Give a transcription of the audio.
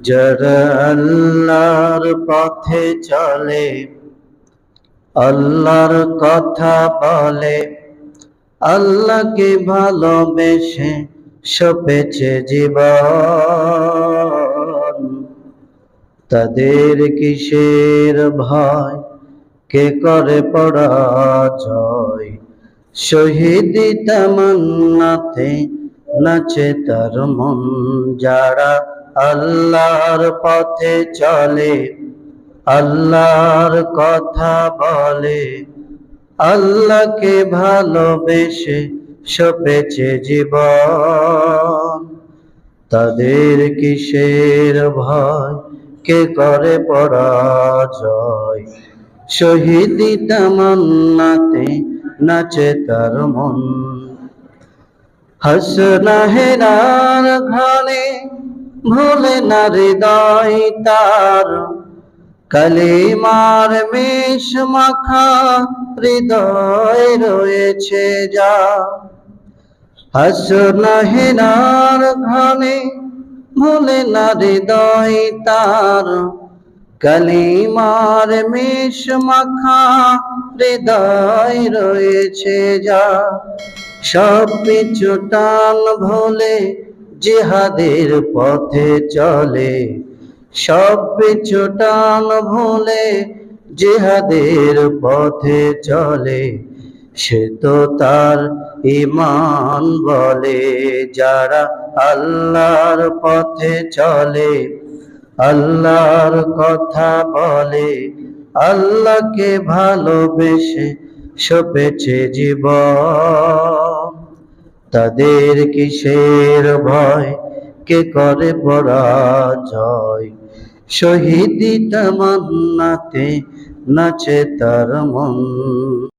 যারা আল্লাহর পথে চলে, আল্লাহর কথা বলে, আল্লাহকে ভালোবেসে সপেছে জীবন, তাদের কিসের ভয়, কে করে পরাজয়। শহীদি তামান্নাতে নাচে তার মন। যারা আল্লাহর পথে চলে, আল্লাহর কথা বলে, আল্লাহকে ভালোবেসে সপেছে জীবন, তাদের কিসের ভয়, কে করে পরাজয়। শহীদি তামান্নাতে নাচে তার মন। হাসনা হেরার ঘানে ভুলে না হৃদয় তার, কালিমার মেষ মাখা হৃদয় রয়েছে যা। হাসনা হেরার ঘানে ভুলে না হৃদয় তার, কালিমার মেষ মাখা হৃদয় রয়েছে যা। সব পিছু টান ভুলে জিহাদের পথে চলে, সব পিছু টান ভুলে জিহাদের পথে চলে, সে তো তার ঈমান বলে। যারা আল্লাহর পথে চলে, আল্লাহর কথা বলে, আল্লাহকে ভালোবেসে সপেছে জীবন, তাদের কিসের ভয়, কে করে পরাজয়। শহীদি তামান্নাতে নাচে তার মন।